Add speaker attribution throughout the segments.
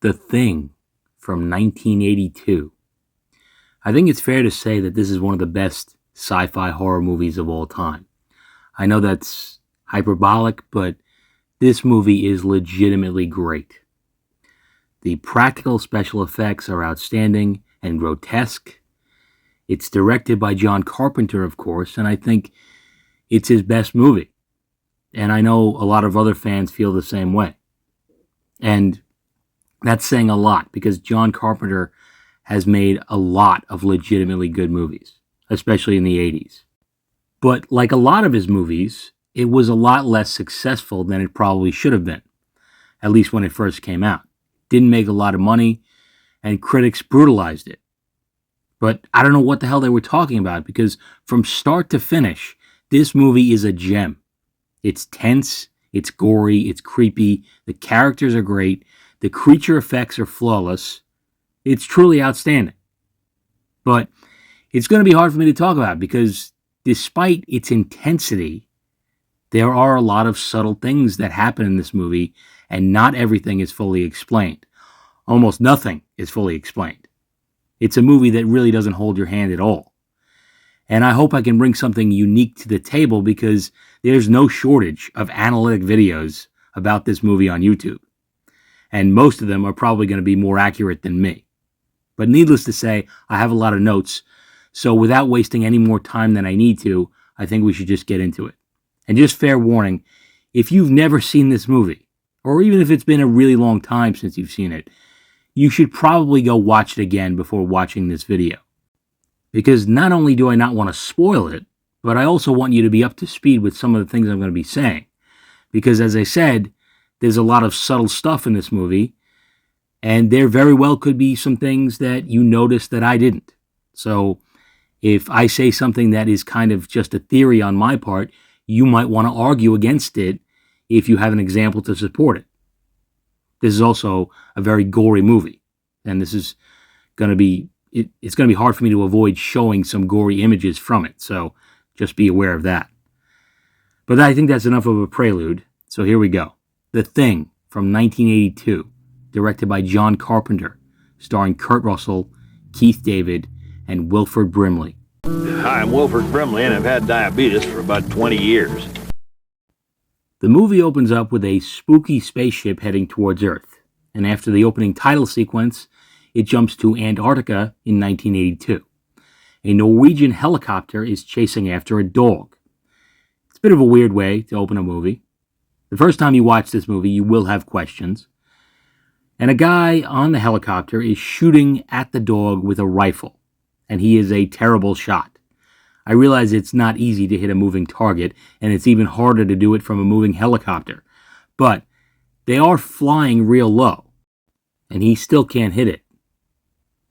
Speaker 1: The Thing from 1982. I think it's fair to say that this is one of the best sci-fi horror movies of all time. I know that's hyperbolic, but this movie is legitimately great. The practical special effects are outstanding and grotesque. It's directed by John Carpenter, of course, and I think it's his best movie. And I know a lot of other fans feel the same way. And that's saying a lot because John Carpenter has made a lot of legitimately good movies, especially in the 80s. But like a lot of his movies, it was a lot less successful than it probably should have been, at least when it first came out. Didn't make a lot of money, and critics brutalized it. But I don't know what the hell they were talking about, because from start to finish, this movie is a gem. It's tense, it's gory, it's creepy, the characters are great, the creature effects are flawless. It's truly outstanding. But it's going to be hard for me to talk about because despite its intensity, there are a lot of subtle things that happen in this movie, and not everything is fully explained. Almost nothing is fully explained. It's a movie that really doesn't hold your hand at all. And I hope I can bring something unique to the table because there's no shortage of analytic videos about this movie on YouTube. And most of them are probably going to be more accurate than me. But needless to say, I have a lot of notes, so without wasting any more time than I need to, I think we should just get into it. And just fair warning, if you've never seen this movie, or even if it's been a really long time since you've seen it, you should probably go watch it again before watching this video. Because not only do I not want to spoil it, but I also want you to be up to speed with some of the things I'm going to be saying. Because as I said, there's a lot of subtle stuff in this movie, and there very well could be some things that you notice that I didn't. So if I say something that is kind of just a theory on my part, you might want to argue against it if you have an example to support it. This is also a very gory movie, and this is going to be, it's going to be hard for me to avoid showing some gory images from it, so just be aware of that. But I think that's enough of a prelude, so here we go. The Thing from 1982. Directed by John Carpenter, starring Kurt Russell, Keith David, and Wilford Brimley.
Speaker 2: Hi, I'm Wilford Brimley, and I've had diabetes for about 20 years.
Speaker 1: The movie opens up with a spooky spaceship heading towards Earth, and after the opening title sequence, it jumps to Antarctica in 1982. A Norwegian helicopter is chasing after a dog. It's a bit of a weird way to open a movie. The first time you watch this movie, you will have questions. And a guy on the helicopter is shooting at the dog with a rifle, and he is a terrible shot. I realize it's not easy to hit a moving target, and it's even harder to do it from a moving helicopter. But they are flying real low, and he still can't hit it.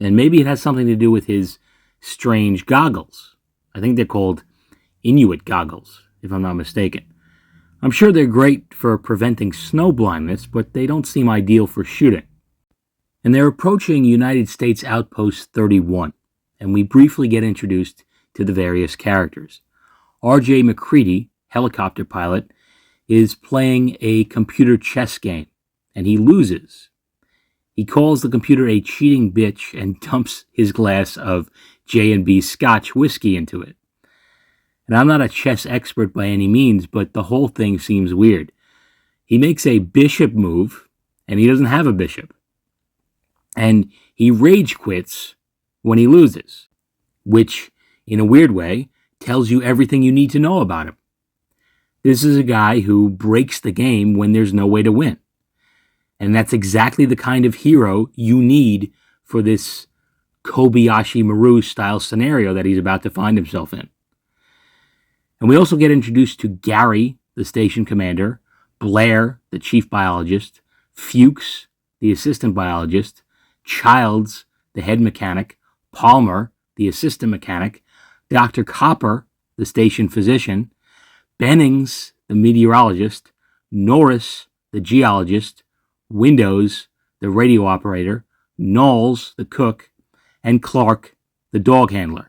Speaker 1: And maybe it has something to do with his strange goggles. I think they're called Inuit goggles, if I'm not mistaken. I'm sure they're great for preventing snow blindness, but they don't seem ideal for shooting. And they're approaching United States Outpost 31, and we briefly get introduced to the various characters. R.J. McCready, helicopter pilot, is playing a computer chess game, and he loses. He calls the computer a cheating bitch and dumps his glass of J&B Scotch whiskey into it. And I'm not a chess expert by any means, but the whole thing seems weird. He makes a bishop move, and he doesn't have a bishop. And he rage quits when he loses, which, in a weird way, tells you everything you need to know about him. This is a guy who breaks the game when there's no way to win. And that's exactly the kind of hero you need for this Kobayashi Maru style scenario that he's about to find himself in. And we also get introduced to Gary, the station commander, Blair, the chief biologist, Fuchs, the assistant biologist, Childs, the head mechanic, Palmer, the assistant mechanic, Dr. Copper, the station physician, Bennings, the meteorologist, Norris, the geologist, Windows, the radio operator, Knowles, the cook, and Clark, the dog handler.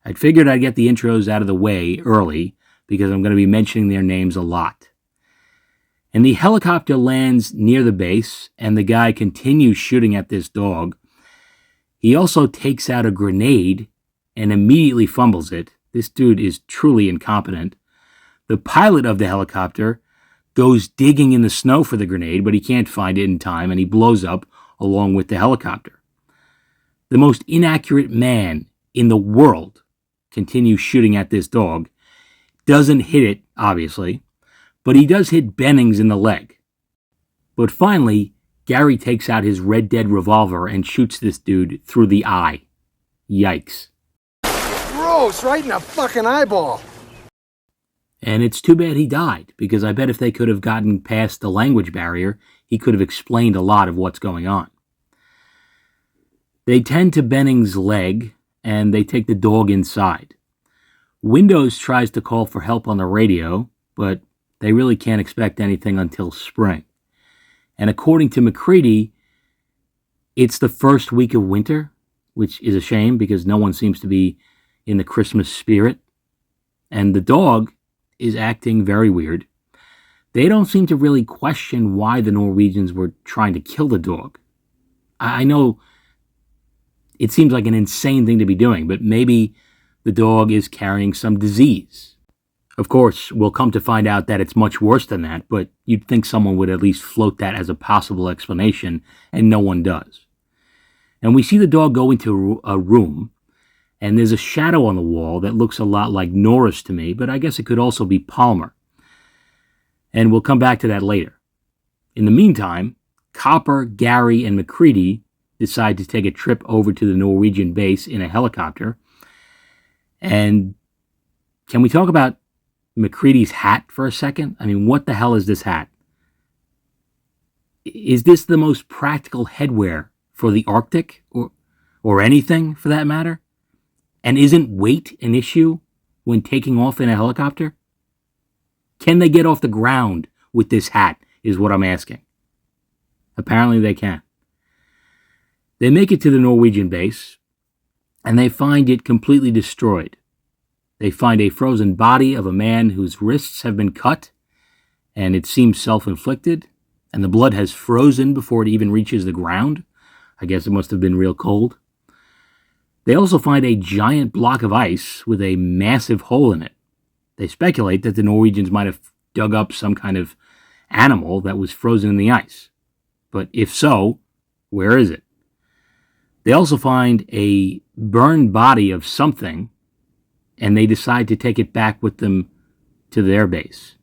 Speaker 1: I'd figured I'd get the intros out of the way early because I'm going to be mentioning their names a lot. And the helicopter lands near the base, and the guy continues shooting at this dog. He also takes out a grenade and immediately fumbles it. This dude is truly incompetent. The pilot of the helicopter goes digging in the snow for the grenade, but he can't find it in time, and he blows up along with the helicopter. The most inaccurate man in the world continues shooting at this dog. Doesn't hit it, obviously, but he does hit Bennings in the leg. But finally, Gary takes out his Red Dead revolver and shoots this dude through the eye. Yikes.
Speaker 3: Gross, right in the fucking eyeball.
Speaker 1: And it's too bad he died, because I bet if they could have gotten past the language barrier, he could have explained a lot of what's going on. They tend to Bennings' leg, and they take the dog inside. Windows tries to call for help on the radio, but they really can't expect anything until spring. And according to McCready, it's the first week of winter, which is a shame because no one seems to be in the Christmas spirit. And the dog is acting very weird. They don't seem to really question why the Norwegians were trying to kill the dog. I know it seems like an insane thing to be doing, but maybe the dog is carrying some disease. Of course, we'll come to find out that it's much worse than that, but you'd think someone would at least float that as a possible explanation, and no one does. And we see the dog go into a room, and there's a shadow on the wall that looks a lot like Norris to me, but I guess it could also be Palmer. And we'll come back to that later. In the meantime, Copper, Gary, and McCready decide to take a trip over to the Norwegian base in a helicopter. And can we talk about McCready's hat for a second? I mean, what the hell is this hat? Is this the most practical headwear for the Arctic or anything for that matter? And isn't weight an issue when taking off in a helicopter? Can they get off the ground with this hat is what I'm asking. Apparently they can. They make it to the Norwegian base, and they find it completely destroyed. They find a frozen body of a man whose wrists have been cut, and it seems self-inflicted, and the blood has frozen before it even reaches the ground. I guess it must have been real cold. They also find a giant block of ice with a massive hole in it. They speculate that the Norwegians might have dug up some kind of animal that was frozen in the ice. But if so, where is it? They also find a burned body of something, and they decide to take it back with them to their base.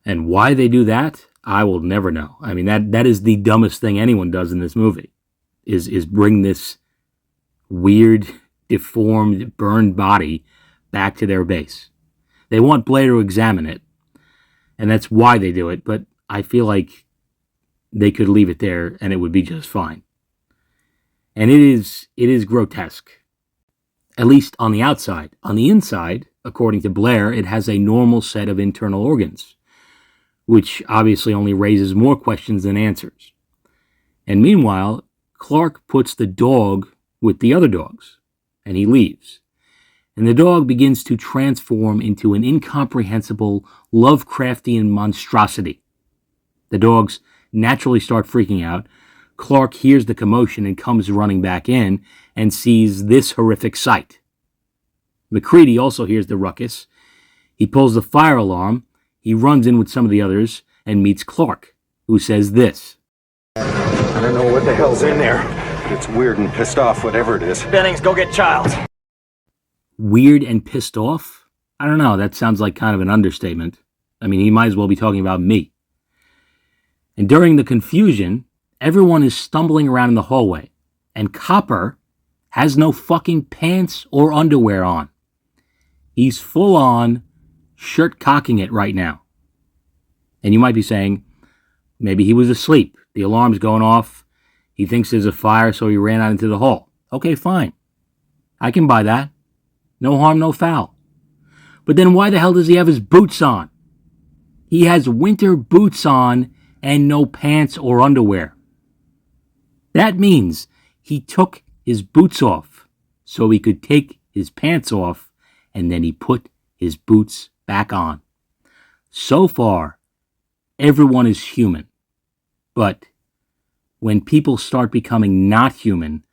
Speaker 1: And why they do that, I will never know. I mean, that is the dumbest thing anyone does in this movie, is bring this weird, deformed, burned body back to their base. They want Blair to examine it, and that's why they do it, but I feel like they could leave it there and it would be just fine. And it is grotesque, at least on the outside. On the inside, according to Blair, it has a normal set of internal organs, which obviously only raises more questions than answers. And meanwhile, Clark puts the dog with the other dogs, and he leaves. And the dog begins to transform into an incomprehensible Lovecraftian monstrosity. The dogs naturally start freaking out. Clark hears the commotion and comes running back in and sees this horrific sight. McCready also hears the ruckus. He pulls the fire alarm. He runs in with some of the others and meets Clark, who says this.
Speaker 4: I don't know what the hell's in there. It's weird and pissed off, whatever it is.
Speaker 3: Bennings, go get Childs.
Speaker 1: Weird and pissed off? I don't know. That sounds like kind of an understatement. I mean, he might as well be talking about me. And during the confusion, everyone is stumbling around in the hallway, and Copper has no fucking pants or underwear on. He's full on shirt cocking it right now. And you might be saying, maybe he was asleep. The alarm's going off. He thinks there's a fire, so he ran out into the hall. Okay, fine. I can buy that. No harm, no foul. But then why the hell does he have his boots on? He has winter boots on and no pants or underwear. That means he took his boots off so he could take his pants off, and then he put his boots back on. So far, everyone is human. But when people start becoming not human,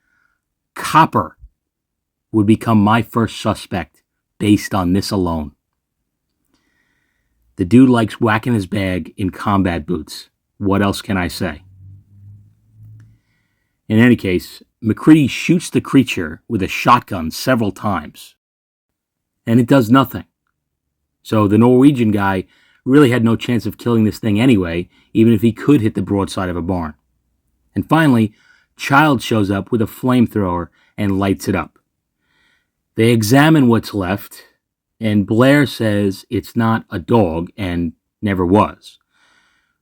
Speaker 1: Copper would become my first suspect based on this alone. The dude likes whacking his bag in combat boots. What else can I say? In any case, McCready shoots the creature with a shotgun several times, and it does nothing. So the Norwegian guy really had no chance of killing this thing anyway, even if he could hit the broadside of a barn. And finally, Child shows up with a flamethrower and lights it up. They examine what's left, and Blair says it's not a dog and never was,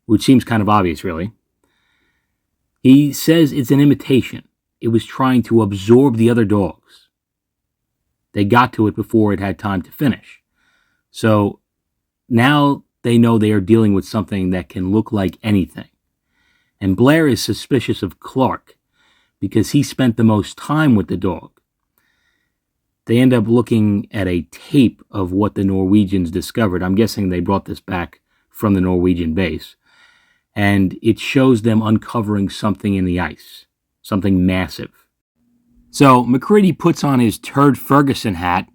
Speaker 1: which seems kind of obvious, really. He says it's an imitation. It was trying to absorb the other dogs. They got to it before it had time to finish. So now they know they are dealing with something that can look like anything. And Blair is suspicious of Clark because he spent the most time with the dog. They end up looking at a tape of what the Norwegians discovered. I'm guessing they brought this back from the Norwegian base. And it shows them uncovering something in the ice, something massive. So McCready puts on his Turd Ferguson hat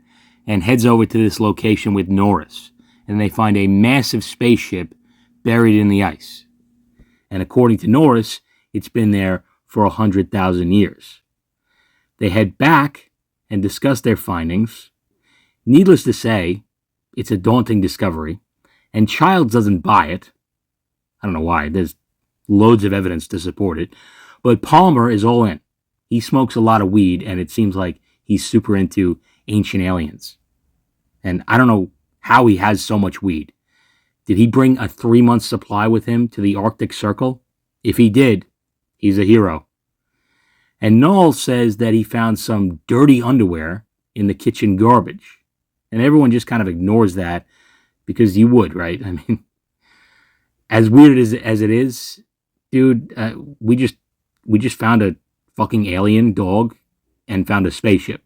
Speaker 1: and heads over to this location with Norris, and they find a massive spaceship buried in the ice. And according to Norris, it's been there for 100,000 years. They head back and discuss their findings. Needless to say, it's a daunting discovery, and Childs doesn't buy it. I don't know why. There's loads of evidence to support it. But Palmer is all in. He smokes a lot of weed, and it seems like he's super into ancient aliens. And I don't know how he has so much weed. Did he bring a 3-month supply with him to the Arctic Circle? If he did, he's a hero. And Noel says that he found some dirty underwear in the kitchen garbage. And everyone just kind of ignores that because you would, right? I mean, as weird as it is, dude, we just found a fucking alien dog and found a spaceship.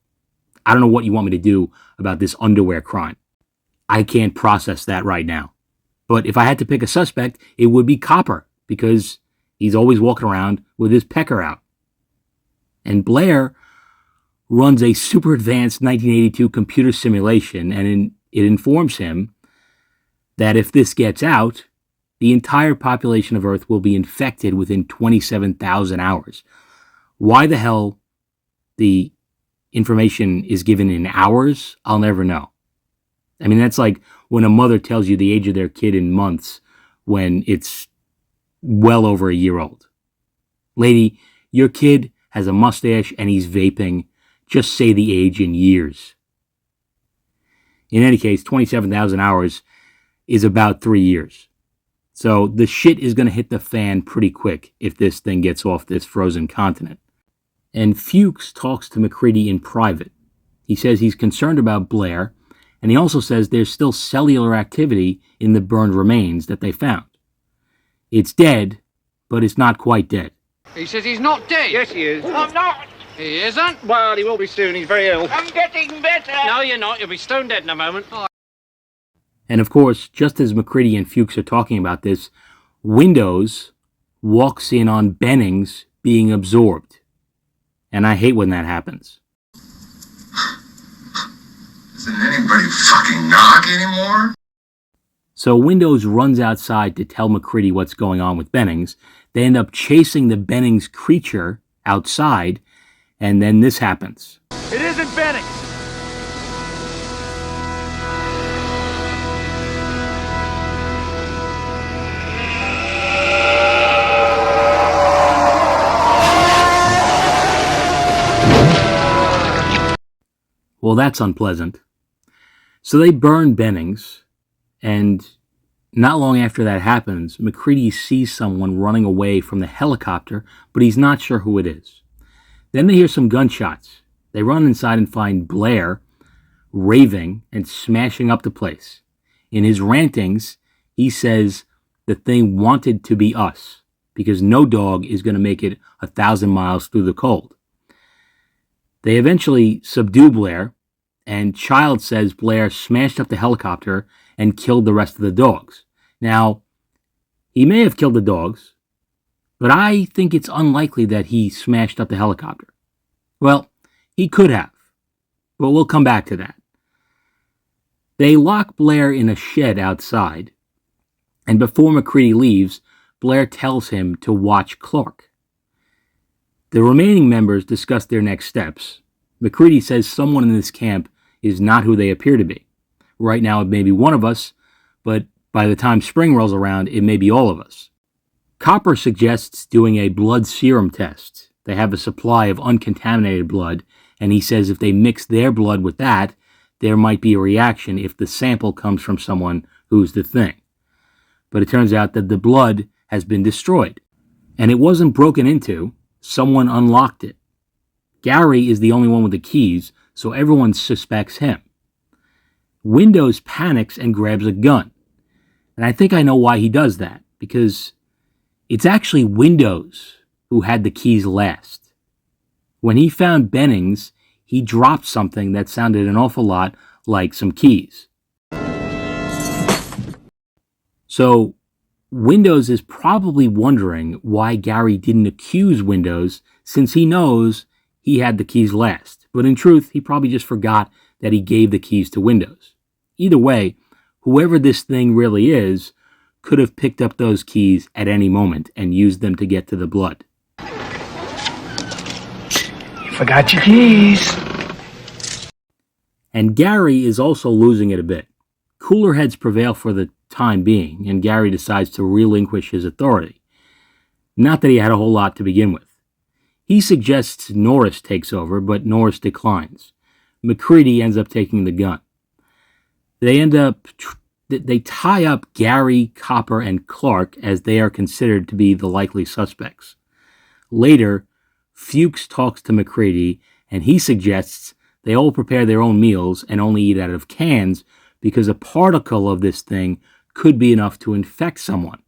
Speaker 1: I don't know what you want me to do about this underwear crime. I can't process that right now. But if I had to pick a suspect, it would be Copper, because he's always walking around with his pecker out. And Blair runs a super advanced 1982 computer simulation, and it informs him that if this gets out, the entire population of Earth will be infected within 27,000 hours. Why the hell the information is given in hours, I'll never know. I mean, that's like when a mother tells you the age of their kid in months when it's well over a year old. Lady, your kid has a mustache and he's vaping. Just say the age in years. In any case, 27,000 hours is about 3 years. So the shit is going to hit the fan pretty quick if this thing gets off this frozen continent. And Fuchs talks to McCready in private. He says he's concerned about Blair, and he also says there's still cellular activity in the burned remains that they found. It's dead, but it's not quite dead.
Speaker 5: He says he's not dead.
Speaker 2: Yes, he is.
Speaker 5: I'm not. He isn't.
Speaker 2: Well, he will be soon. He's very ill.
Speaker 5: I'm getting better. No, you're not. You'll be stone dead in a moment. Oh.
Speaker 1: And of course, just as McCready and Fuchs are talking about this, Windows walks in on Bennings being absorbed. And I hate when that happens.
Speaker 6: Doesn't anybody fucking knock anymore?
Speaker 1: So Windows runs outside to tell McCready what's going on with Bennings. They end up chasing the Bennings creature outside, and then this happens.
Speaker 3: It isn't Bennings.
Speaker 1: Well, that's unpleasant. So they burn Bennings, and not long after that happens, McCready sees someone running away from the helicopter, but he's not sure who it is. Then they hear some gunshots. They run inside and find Blair raving and smashing up the place. In his rantings, he says the thing wanted to be us, because no dog is going to make it 1,000 miles through the cold. They eventually subdue Blair, and Child says Blair smashed up the helicopter and killed the rest of the dogs. Now, He may have killed the dogs, but I think it's unlikely that he smashed up the helicopter. Well, he could have, but we'll come back to that. They lock Blair in a shed outside, and before McCready leaves, Blair tells him to watch Clark. The remaining members discuss their next steps. McCready says someone in this camp is not who they appear to be. Right now it may be one of us, but by the time spring rolls around, it may be all of us. Copper suggests doing a blood serum test. They have a supply of uncontaminated blood, and he says if they mix their blood with that, there might be a reaction if the sample comes from someone who's the thing. But it turns out that the blood has been destroyed, and it wasn't broken into. Someone unlocked it. Gary is the only one with the keys, so everyone suspects him. Windows panics and grabs a gun. And I think I know why he does that, because it's actually Windows who had the keys last. When he found Bennings, he dropped something that sounded an awful lot like some keys. So Windows is probably wondering why Gary didn't accuse Windows, since he knows he had the keys last. But in truth, he probably just forgot that he gave the keys to Windows. Either way, whoever this thing really is could have picked up those keys at any moment and used them to get to the blood.
Speaker 3: You forgot your keys.
Speaker 1: And Gary is also losing it a bit. Cooler heads prevail for the time being, and Gary decides to relinquish his authority. Not that he had a whole lot to begin with. He suggests Norris takes over, but Norris declines. McCready ends up taking the gun. They tie up Gary, Copper, and Clark as they are considered to be the likely suspects. Later, Fuchs talks to McCready, and he suggests they all prepare their own meals and only eat out of cans because a particle of this thing could be enough to infect someone.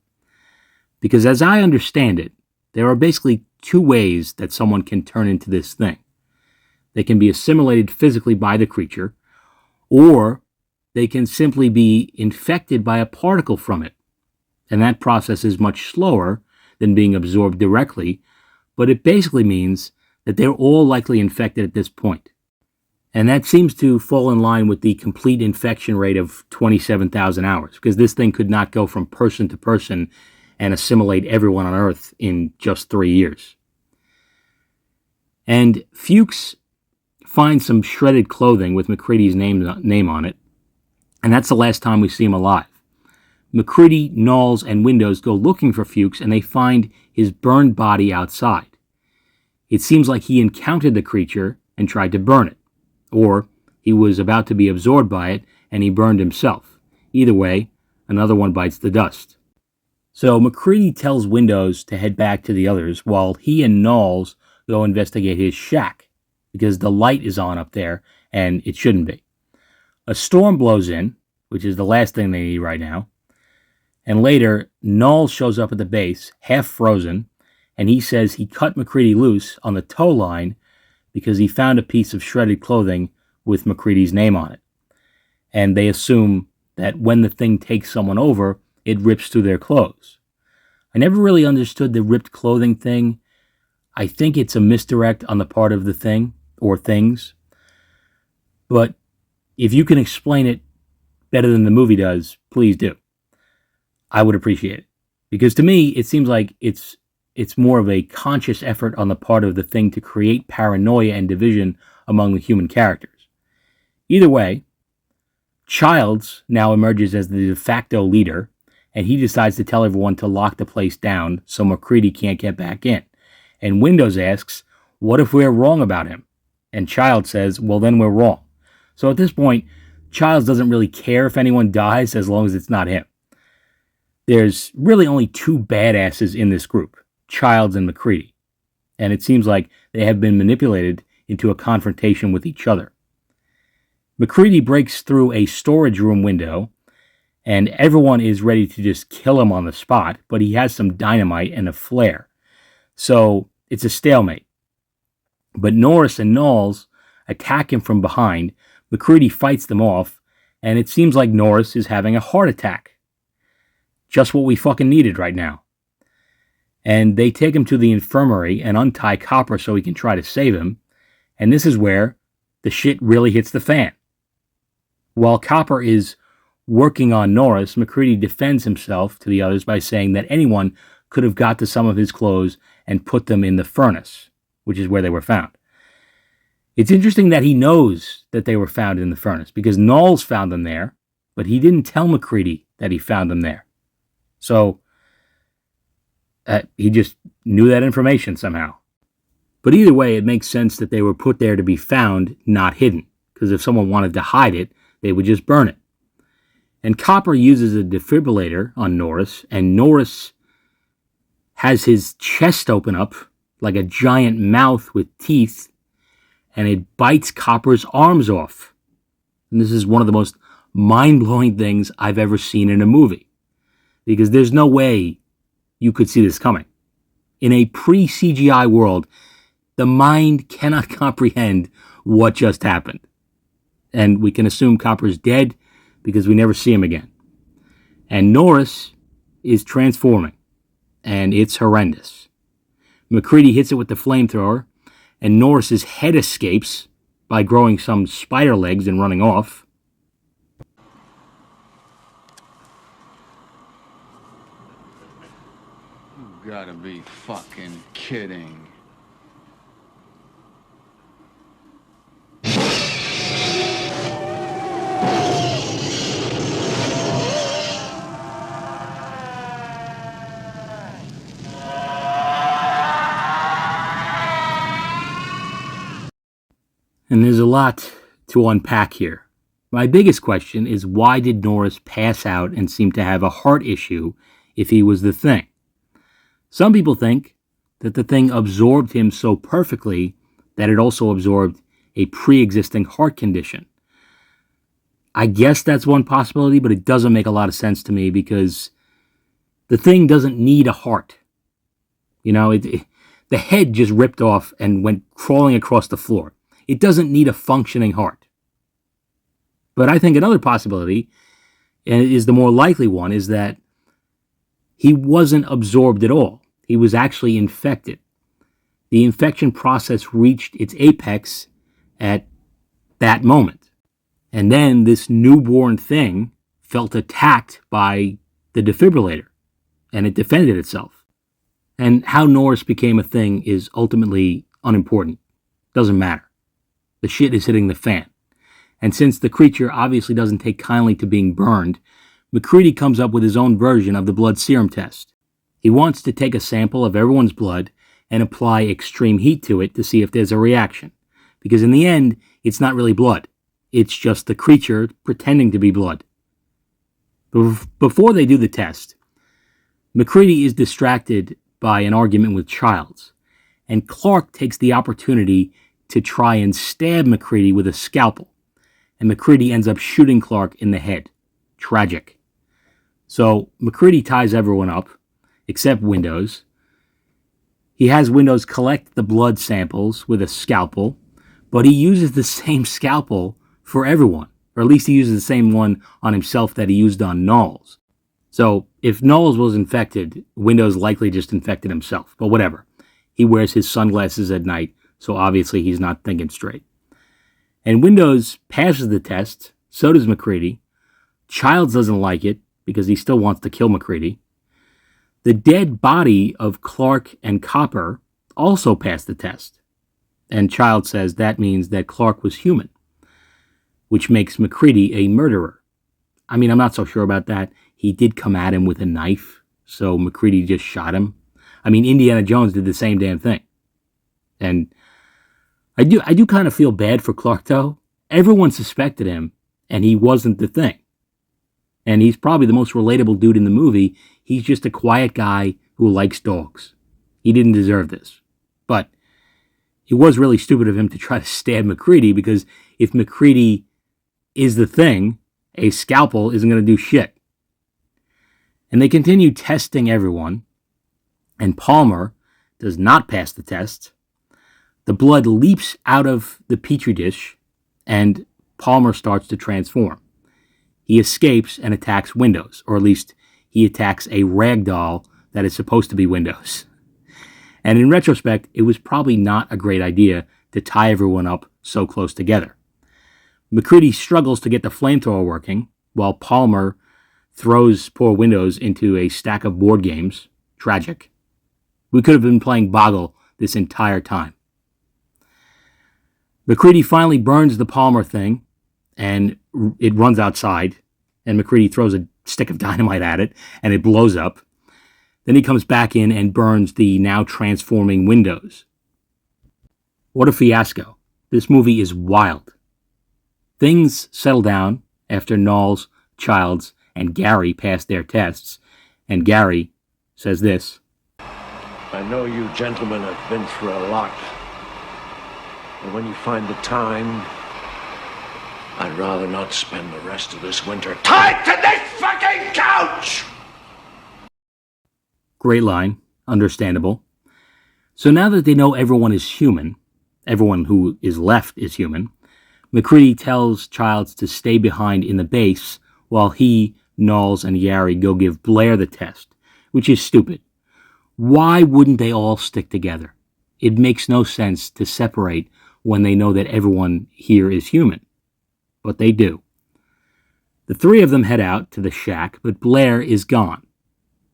Speaker 1: Because as I understand it, there are basically two ways that someone can turn into this thing. They can be assimilated physically by the creature, or they can simply be infected by a particle from it. And that process is much slower than being absorbed directly, but it basically means that they're all likely infected at this point. And that seems to fall in line with the complete infection rate of 27,000 hours, because this thing could not go from person to person and assimilate everyone on Earth in just 3 years. And Fuchs finds some shredded clothing with McCready's name on it, and that's the last time we see him alive. McCready, Knowles, and Windows go looking for Fuchs, and they find his burned body outside. It seems like he encountered the creature and tried to burn it, or he was about to be absorbed by it and he burned himself. Either way, another one bites the dust. So McCready tells Windows to head back to the others while he and Knowles go investigate his shack, because the light is on up there and it shouldn't be. A storm blows in, which is the last thing they need right now. And later, Knowles shows up at the base, half frozen, and he says he cut McCready loose on the tow line because he found a piece of shredded clothing with McCready's name on it. And they assume that when the thing takes someone over, it rips through their clothes. I never really understood the ripped clothing thing. I think it's a misdirect on the part of the thing, or things. But if you can explain it better than the movie does, please do. I would appreciate it. Because to me, it seems like it's more of a conscious effort on the part of the thing to create paranoia and division among the human characters. Either way, Childs now emerges as the de facto leader, and he decides to tell everyone to lock the place down so McCready can't get back in. And Windows asks, what if we're wrong about him? And Childs says, well, then we're wrong. So at this point, Childs doesn't really care if anyone dies as long as it's not him. There's really only two badasses in this group, Childs and McCready. And it seems like they have been manipulated into a confrontation with each other. McCready breaks through a storage room window, and everyone is ready to just kill him on the spot, but he has some dynamite and a flare. So it's a stalemate. But Norris and Knowles attack him from behind. McCready fights them off, and it seems like Norris is having a heart attack. Just what we fucking needed right now. And they take him to the infirmary and untie Copper so he can try to save him. And this is where the shit really hits the fan. While Copper is working on Norris, MacReady defends himself to the others by saying that anyone could have got to some of his clothes and put them in the furnace, which is where they were found. It's interesting that he knows that they were found in the furnace because Knowles found them there, but he didn't tell MacReady that he found them there. So he just knew that information somehow. But either way, it makes sense that they were put there to be found, not hidden, because if someone wanted to hide it, they would just burn it. And Copper uses a defibrillator on Norris, and Norris has his chest open up like a giant mouth with teeth, and it bites Copper's arms off. And this is one of the most mind-blowing things I've ever seen in a movie, because there's no way you could see this coming. In a pre-CGI world, the mind cannot comprehend what just happened. And we can assume Copper's dead because we never see him again. And Norris is transforming, and it's horrendous. MacReady hits it with the flamethrower, and Norris's head escapes by growing some spider legs and running off.
Speaker 7: You gotta be fucking kidding.
Speaker 1: And there's a lot to unpack here. My biggest question is, why did Norris pass out and seem to have a heart issue if he was the Thing? Some people think that the Thing absorbed him so perfectly that it also absorbed a pre-existing heart condition. I guess that's one possibility, but it doesn't make a lot of sense to me because the Thing doesn't need a heart. You know, the head just ripped off and went crawling across the floor. It doesn't need a functioning heart. But I think another possibility, and is the more likely one, is that he wasn't absorbed at all. He was actually infected. The infection process reached its apex at that moment. And then this newborn Thing felt attacked by the defibrillator, and it defended itself. And how Norris became a Thing is ultimately unimportant. Doesn't matter. The shit is hitting the fan. And since the creature obviously doesn't take kindly to being burned, MacReady comes up with his own version of the blood serum test. He wants to take a sample of everyone's blood and apply extreme heat to it to see if there's a reaction. Because in the end, it's not really blood. It's just the creature pretending to be blood. Before they do the test, MacReady is distracted by an argument with Childs, and Clark takes the opportunity to try and stab MacReady with a scalpel, and MacReady ends up shooting Clark in the head. Tragic. So MacReady ties everyone up, except Windows. He has Windows collect the blood samples with a scalpel, but he uses the same scalpel for everyone, or at least he uses the same one on himself that he used on Knowles. So if Knowles was infected, Windows likely just infected himself, but whatever. He wears his sunglasses at night, so obviously he's not thinking straight. And Windows passes the test, so does MacReady. Childs doesn't like it because he still wants to kill MacReady. The dead body of Clark and Copper also passed the test. And Childs says that means that Clark was human, which makes MacReady a murderer. I mean, I'm not so sure about that. He did come at him with a knife, so MacReady just shot him. I mean, Indiana Jones did the same damn thing. And I do kind of feel bad for Clark, though. Everyone suspected him, and he wasn't the Thing. And he's probably the most relatable dude in the movie. He's just a quiet guy who likes dogs. He didn't deserve this. But it was really stupid of him to try to stab MacReady, because if MacReady is the Thing, a scalpel isn't going to do shit. And they continue testing everyone, and Palmer does not pass the test. The blood leaps out of the petri dish, and Palmer starts to transform. He escapes and attacks Windows, or at least he attacks a rag doll that is supposed to be Windows. And in retrospect, it was probably not a great idea to tie everyone up so close together. MacReady struggles to get the flamethrower working, while Palmer throws poor Windows into a stack of board games. Tragic. We could have been playing Boggle this entire time. MacReady finally burns the Palmer thing, and it runs outside, and MacReady throws a stick of dynamite at it, and it blows up. Then he comes back in and burns the now transforming Windows. What a fiasco. This movie is wild. Things settle down after Knowles, Childs, and Gary pass their tests, and Gary says this.
Speaker 8: I know you gentlemen have been through a lot. And when you find the time, I'd rather not spend the rest of this winter tied to this fucking couch!
Speaker 1: Great line. Understandable. So now that they know everyone is human, everyone who is left is human, MacReady tells Childs to stay behind in the base while he, Knowles, and Gary go give Blair the test, which is stupid. Why wouldn't they all stick together? It makes no sense to separate when they know that everyone here is human. But they do. The three of them head out to the shack, but Blair is gone.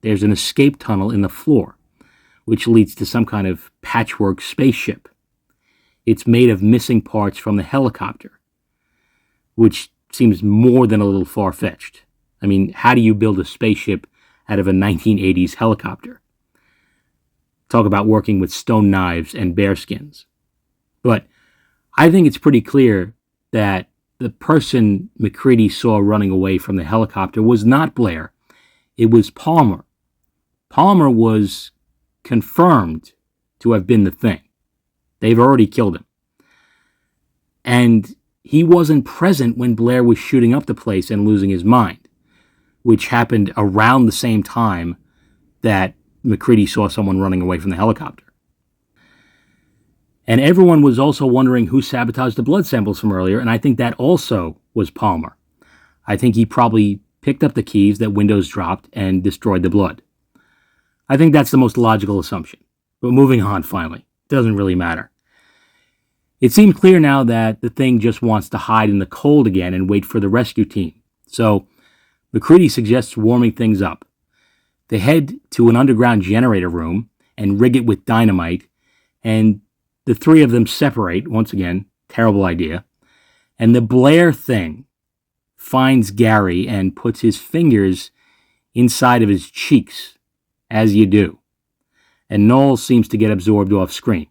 Speaker 1: There's an escape tunnel in the floor, which leads to some kind of patchwork spaceship. It's made of missing parts from the helicopter, which seems more than a little far-fetched. I mean, how do you build a spaceship out of a 1980s helicopter? Talk about working with stone knives and bearskins. But I think it's pretty clear that the person MacReady saw running away from the helicopter was not Blair. It was Palmer. Palmer was confirmed to have been the thing. They've already killed him. And he wasn't present when Blair was shooting up the place and losing his mind, which happened around the same time that MacReady saw someone running away from the helicopter. And everyone was also wondering who sabotaged the blood samples from earlier, and I think that also was Palmer. I think he probably picked up the keys that Windows dropped and destroyed the blood. I think that's the most logical assumption. But moving on, finally. Doesn't really matter. It seems clear now that the thing just wants to hide in the cold again and wait for the rescue team. So MacReady suggests warming things up. They head to an underground generator room and rig it with dynamite, and the three of them separate. Once again, terrible idea. And the Blair thing finds Gary and puts his fingers inside of his cheeks, as you do. And Knowles seems to get absorbed off screen.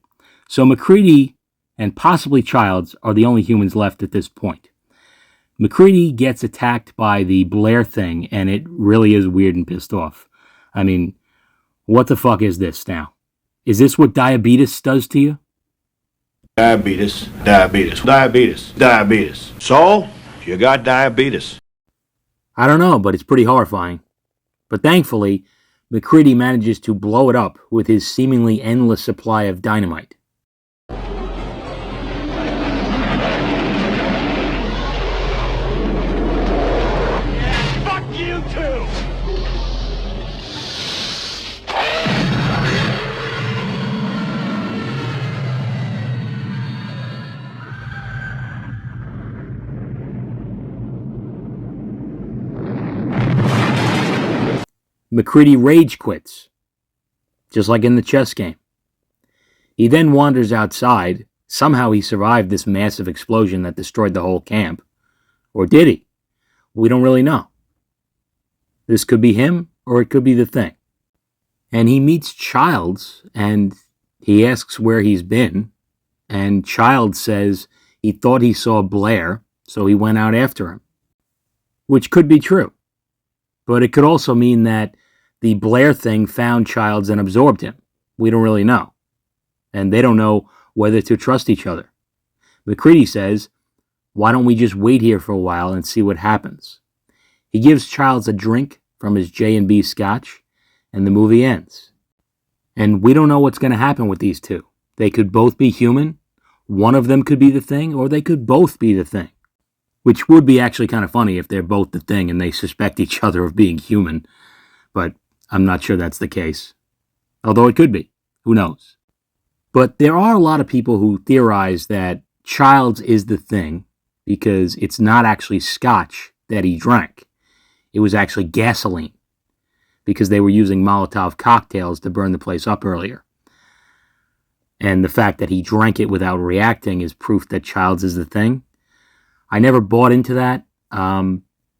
Speaker 1: So MacReady and possibly Childs are the only humans left at this point. MacReady gets attacked by the Blair thing, and it really is weird and pissed off. I mean, what the fuck is this now? Is this what diabetes does to you?
Speaker 2: Diabetes, diabetes, diabetes, diabetes. So, you got diabetes.
Speaker 1: I don't know, but it's pretty horrifying. But thankfully, MacReady manages to blow it up with his seemingly endless supply of dynamite.
Speaker 8: Fuck you too!
Speaker 1: MacReady rage quits, just like in the chess game. He then wanders outside. Somehow he survived this massive explosion that destroyed the whole camp. Or did he? We don't really know. This could be him, or it could be the thing. And he meets Childs, and he asks where he's been, and Childs says he thought he saw Blair, so he went out after him. Which could be true. But it could also mean that the Blair thing found Childs and absorbed him. We don't really know. And they don't know whether to trust each other. MacReady says, why don't we just wait here for a while and see what happens? He gives Childs a drink from his J&B scotch, and the movie ends. And we don't know what's going to happen with these two. They could both be human. One of them could be the thing, or they could both be the thing. Which would be actually kind of funny if they're both the thing and they suspect each other of being human. but I'm not sure that's the case. Although it could be. Who knows? But there are a lot of people who theorize that Childs is the thing because it's not actually scotch that he drank. It was actually gasoline because they were using Molotov cocktails to burn the place up earlier. And the fact that he drank it without reacting is proof that Childs is the thing. I never bought into that,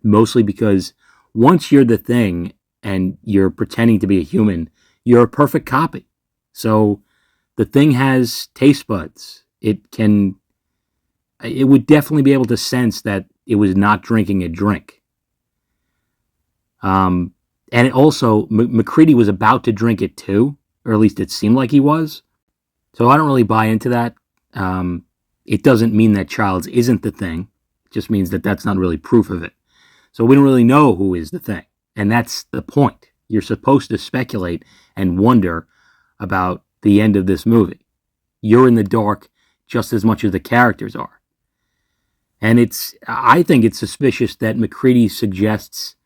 Speaker 1: mostly because once you're the thing and you're pretending to be a human, you're a perfect copy. So the thing has taste buds. It would definitely be able to sense that it was not drinking a drink. And it also, McCready was about to drink it too, or at least it seemed like he was. So I don't really buy into that. It doesn't mean that Childs isn't the thing. It just means that that's not really proof of it. So we don't really know who is the thing. And that's the point. You're supposed to speculate and wonder about the end of this movie. You're in the dark just as much as the characters are. And I think it's suspicious that McCready suggests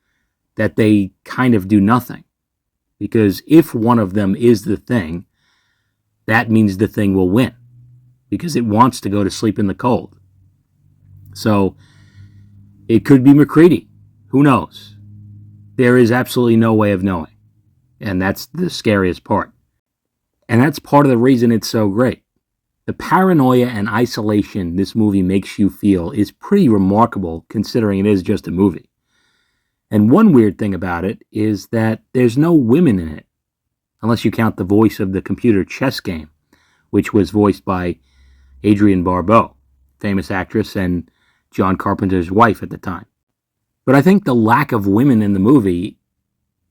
Speaker 1: that they kind of do nothing. Because if one of them is the thing, that means the thing will win. Because it wants to go to sleep in the cold. So it could be McCready. Who knows? There is absolutely no way of knowing. And that's the scariest part. And that's part of the reason it's so great. The paranoia and isolation this movie makes you feel is pretty remarkable considering it is just a movie. And one weird thing about it is that there's no women in it, unless you count the voice of the computer chess game, which was voiced by Adrienne Barbeau, famous actress and John Carpenter's wife at the time. But I think the lack of women in the movie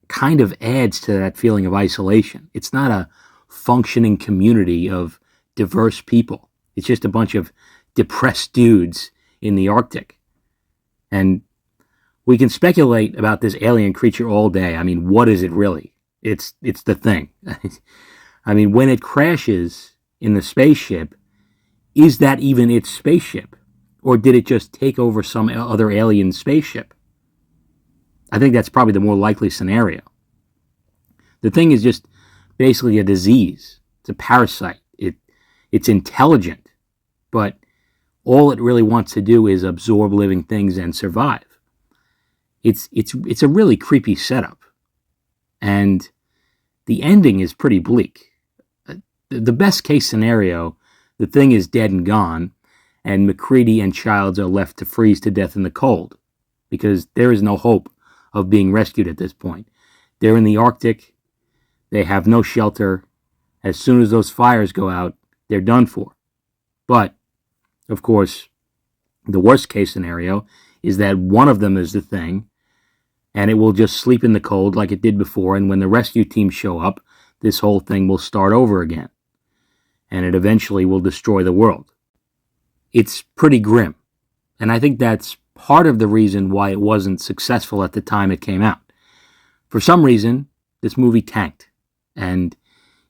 Speaker 1: kind of adds to that feeling of isolation. It's not a functioning community of diverse people. It's just a bunch of depressed dudes in the Arctic. And we can speculate about this alien creature all day. I mean, what is it really? It's the thing. I mean, when it crashes in the spaceship, is that even its spaceship? Or did it just take over some other alien spaceship? I think that's probably the more likely scenario. The thing is just basically a disease. It's a parasite. It's intelligent, but all it really wants to do is absorb living things and survive. It's a really creepy setup. And the ending is pretty bleak. The best case scenario, the thing is dead and gone, and McCready and Childs are left to freeze to death in the cold, because there is no hope of being rescued at this point. They're in the Arctic. They have no shelter. As soon as those fires go out, they're done for. But, of course, the worst case scenario is that one of them is the thing, and it will just sleep in the cold like it did before, and when the rescue teams show up, this whole thing will start over again. And it eventually will destroy the world. It's pretty grim. And I think that's part of the reason why it wasn't successful at the time it came out. For some reason, this movie tanked. And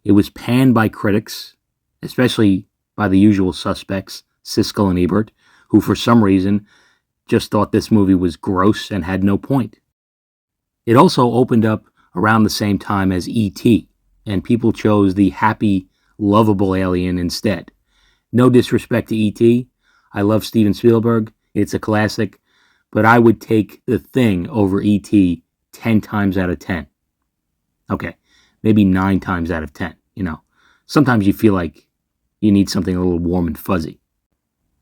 Speaker 1: it was panned by critics, especially by the usual suspects, Siskel and Ebert, who for some reason just thought this movie was gross and had no point. It also opened up around the same time as E.T., and people chose the happy, lovable alien instead. No disrespect to E.T., I love Steven Spielberg, it's a classic, but I would take The Thing over E.T. 10 times out of 10. Okay, maybe 9 times out of 10, Sometimes you feel like you need something a little warm and fuzzy.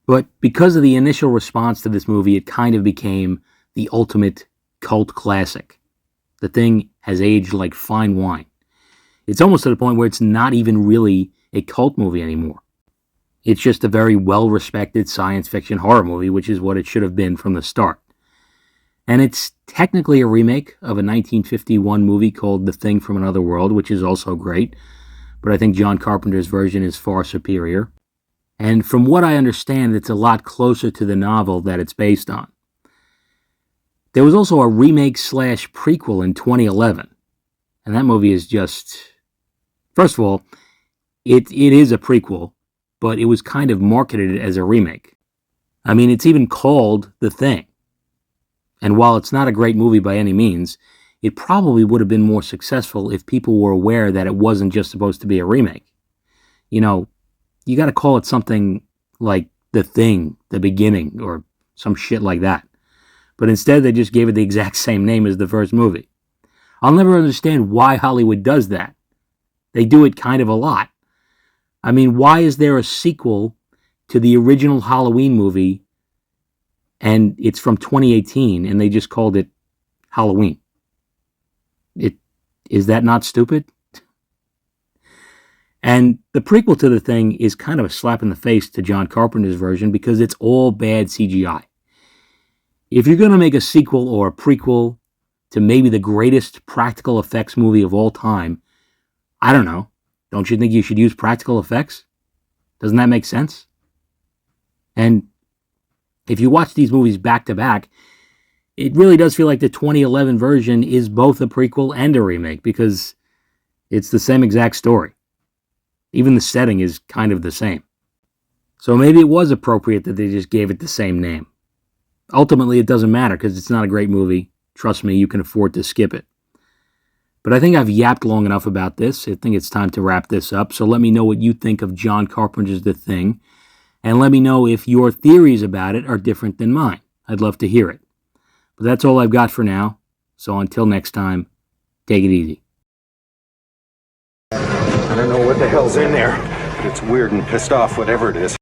Speaker 1: But because of the initial response to this movie, it kind of became the ultimate cult classic. The Thing has aged like fine wine. It's almost to the point where it's not even really a cult movie anymore. It's just a very well-respected science fiction horror movie, which is what it should have been from the start. And it's technically a remake of a 1951 movie called The Thing from Another World, which is also great, but I think John Carpenter's version is far superior. And from what I understand, it's a lot closer to the novel that it's based on. There was also a remake/prequel in 2011, and that movie is just... First of all, it is a prequel, but it was kind of marketed as a remake. I mean, it's even called The Thing. And while it's not a great movie by any means, it probably would have been more successful if people were aware that it wasn't just supposed to be a remake. You know, you got to call it something like The Thing, The Beginning, or some shit like that. But instead, they just gave it the exact same name as the first movie. I'll never understand why Hollywood does that. They do it kind of a lot. I mean, why is there a sequel to the original Halloween movie and it's from 2018 and they just called it Halloween? Is that not stupid? And the prequel to The Thing is kind of a slap in the face to John Carpenter's version because it's all bad CGI. If you're going to make a sequel or a prequel to maybe the greatest practical effects movie of all time, I don't know. Don't you think you should use practical effects? Doesn't that make sense? And if you watch these movies back to back, it really does feel like the 2011 version is both a prequel and a remake because it's the same exact story. Even the setting is kind of the same. So maybe it was appropriate that they just gave it the same name. Ultimately, it doesn't matter because it's not a great movie. Trust me, you can afford to skip it. But I think I've yapped long enough about this. I think it's time to wrap this up. So let me know what you think of John Carpenter's The Thing. And let me know if your theories about it are different than mine. I'd love to hear it. But that's all I've got for now. So until next time, take it easy.
Speaker 4: I don't know what the hell's in there, but it's weird and pissed off, whatever it is.